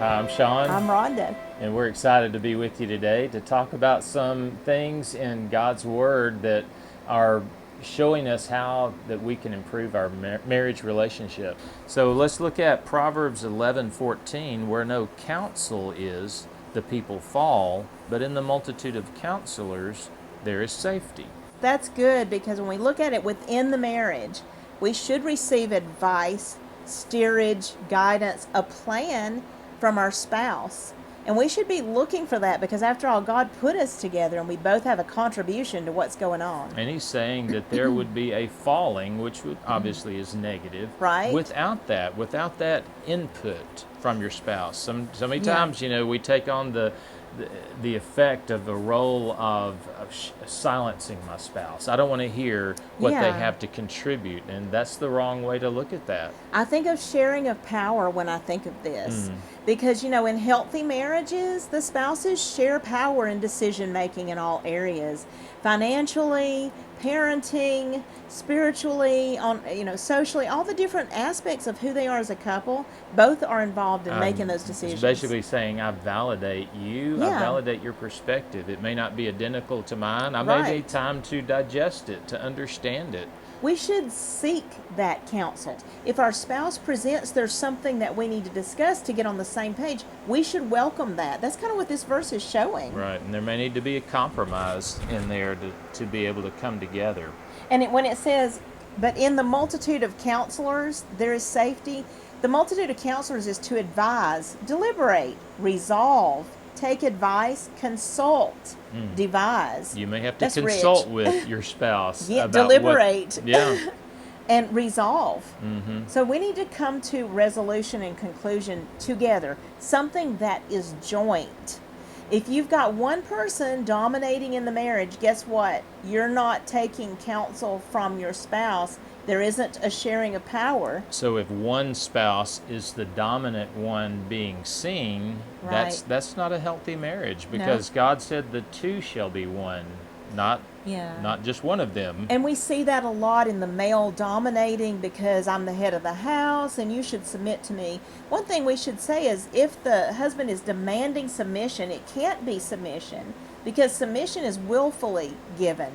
Hi, I'm Shawn, I'm Rhonda. and we're excited to be with you today to talk about some things in God's Word that are showing us how that we can improve our marriage relationship. So let's look at Proverbs 11:14, where no counsel is, the people fall, but in the multitude of counselors there is safety. That's good because when we look at it within the marriage, we should receive advice, steerage, guidance, a plan from our spouse. And we should be looking for that because, after all, God put us together and we both have a contribution to what's going on. And he's saying that there would be a falling, which obviously is negative, Right? without that input from your spouse. So many Yeah. times, we take on the effect of the role of silencing my spouse. I don't want to hear what they Yeah. have to contribute, and that's the wrong way to look at that. I think of sharing of power when I think of this. Because, in healthy marriages, the spouses share power in decision making in all areas, financially, parenting, spiritually, socially, all the different aspects of who they are as a couple. Both are involved in making those decisions. It's basically saying, I validate you, I Yeah. validate your perspective. It may not be identical to mine. I may need Right. time to digest it, to understand it. We should seek that counsel. If our spouse presents there's something that we need to discuss to get on the same page, we should welcome that. That's kind of what this verse is showing. Right, and there may need to be a compromise in there to be able to come together. And when it says, but in the multitude of counselors, there is safety, the multitude of counselors is to advise, deliberate, resolve, take advice, consult, devise. You may have to That's consult rich. with your spouse Yeah, about deliberate. Yeah, And resolve. So we need to come to resolution and conclusion together, something that is joint. If you've got one person dominating in the marriage, guess what? You're not taking counsel from your spouse. There isn't a sharing of power. so if one spouse is the dominant one being seen, Right. that's not a healthy marriage, because God said the two shall be one, not just one of them. And we see that a lot in the male dominating because I'm the head of the house and you should submit to me. One thing we should say is, if the husband is demanding submission, it can't be submission, because submission is willfully given.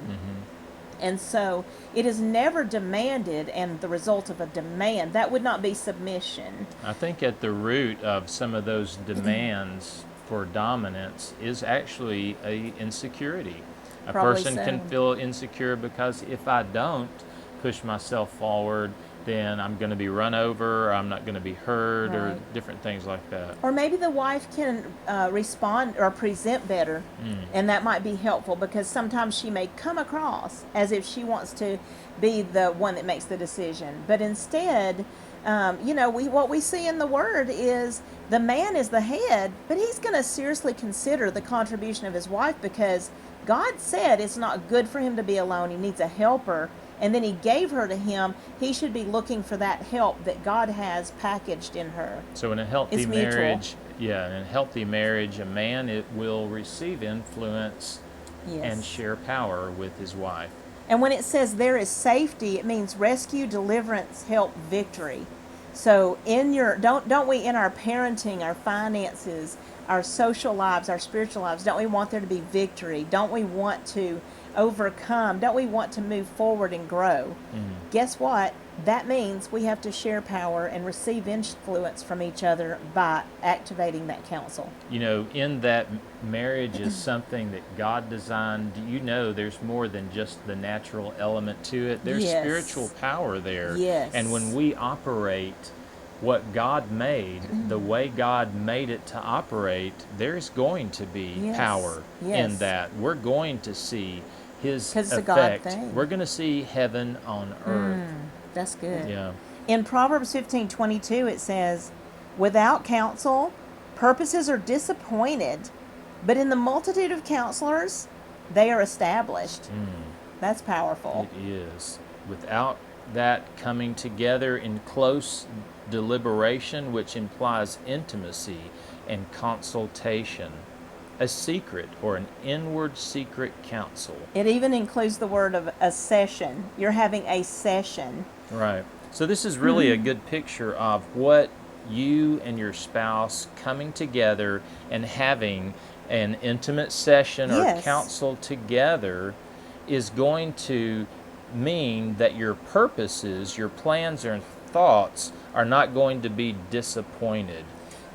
And so it is never demanded and the result of a demand. That would not be submission. I think at the root of some of those demands for dominance is actually a insecurity. A Probably person so. can feel insecure because if I don't push myself forward, then I'm going to be run over, or I'm not going to be heard, or Right. different things like that. Or maybe the wife can respond or present better, and that might be helpful, because sometimes she may come across as if she wants to be the one that makes the decision. But instead, what we see in the Word is the man is the head, but he's going to seriously consider the contribution of his wife, because God said it's not good for him to be alone. He needs a helper. And then he gave her to him. He should be looking for that help that God has packaged in her. So in a healthy It's mutual. marriage, in a healthy marriage, a man will receive influence and share power with his wife. And when it says there is safety, it means rescue, deliverance, help, victory. So don't we, in our parenting, our finances, our social lives, our spiritual lives, don't we want there to be victory? Don't we want to overcome? Don't we want to move forward and grow? Guess what? That means we have to share power and receive influence from each other by activating that counsel. In that marriage is something that God designed. There's more than just the natural element to it. There's Yes. spiritual power there. Yes. And when we operate what God made, the way God made it to operate, there's going to be Yes. power Yes. in that. We're going to see His 'Cause it's a God effect. thing. We're going to see heaven on earth. That's good. Yeah. In Proverbs 15:22, it says, without counsel, purposes are disappointed, but in the multitude of counselors, they are established. That's powerful. It is. Without that coming together in close deliberation, which implies intimacy and consultation, a secret or an inward secret counsel. It even includes the word of a session. You're having a session. Right. So this is really a good picture of what you and your spouse coming together and having an intimate session or Yes. counsel together is going to mean that your purposes, your plans and thoughts are not going to be disappointed.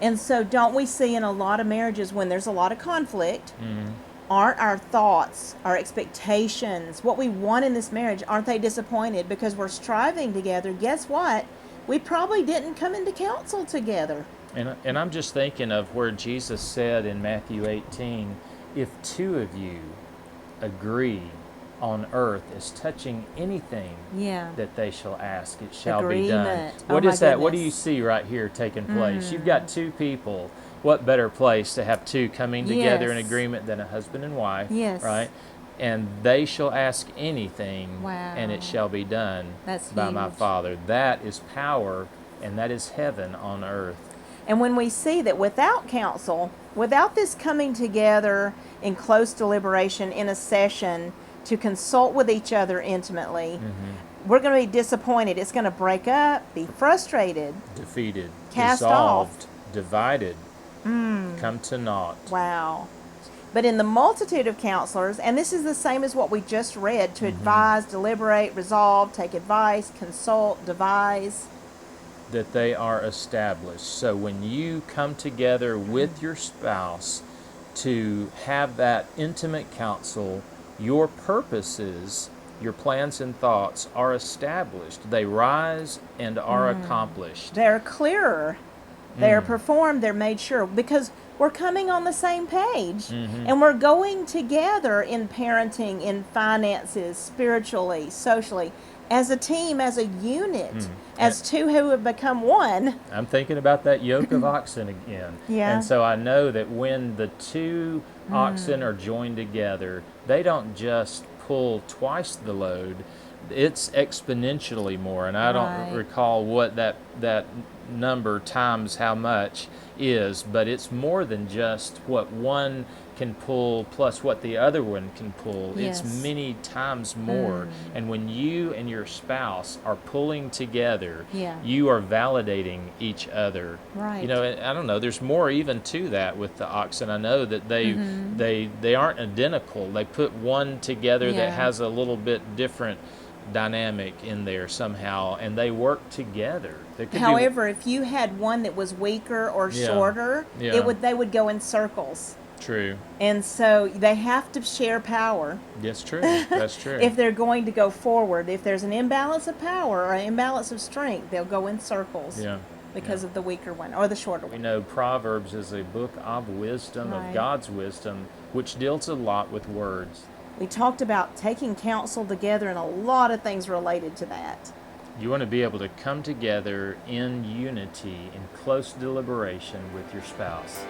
And so, don't we see in a lot of marriages when there's a lot of conflict, aren't our thoughts, our expectations, what we want in this marriage, aren't they disappointed because we're striving together? Guess what? We probably didn't come into counsel together. And I'm just thinking of where Jesus said in Matthew 18, if two of you agree on earth as touching anything Yeah. that they shall ask, it shall be done. Agreement. What Oh, is my that? What do you goodness. see right here taking place? You've got two people. What better place to have two coming together in Yes. agreement than a husband and wife? Yes. Right? And they shall ask anything, Wow. and it shall be done That's by my huge. Father. That is power, and that is heaven on earth. And when we see that without counsel, without this coming together in close deliberation in a session to consult with each other intimately, we're going to be disappointed. It's going to break up, be frustrated. Defeated, Cast dissolved, divided, come to naught. Wow. But in the multitude of counselors, and this is the same as what we just read, to advise, deliberate, resolve, take advice, consult, devise. That they are established. So when you come together with your spouse to have that intimate counsel, your purposes, your plans and thoughts are established. They rise and are accomplished. They're clearer. They're performed. They're made sure. Because we're coming on the same page. And we're going together in parenting, in finances, spiritually, socially, as a team, as a unit, as two who have become one. I'm thinking about that yoke of oxen again. Yeah. And so I know that when the two oxen are joined together, they don't just pull twice the load, it's exponentially more. And I don't Right. recall what that number times how much is, but it's more than just what one can pull plus what the other one can pull. Yes. It's many times more. And when you and your spouse are pulling together, Yeah. you are validating each other. Right. You know, I don't know, there's more even to that with the oxen. I know that they aren't identical. They put one together Yeah. that has a little bit different dynamic in there somehow, and they work together. There could be- However, if you had one that was weaker or Yeah. shorter, Yeah. they would go in circles. True. And so they have to share power That's true. That's true. if they're going to go forward. If there's an imbalance of power or an imbalance of strength, they'll go in circles Yeah. because of the weaker one or the shorter We one. know Proverbs is a book of wisdom, Right. of God's wisdom, which deals a lot with words. We talked about taking counsel together and a lot of things related to that. You want to be able to come together in unity, in close deliberation with your spouse.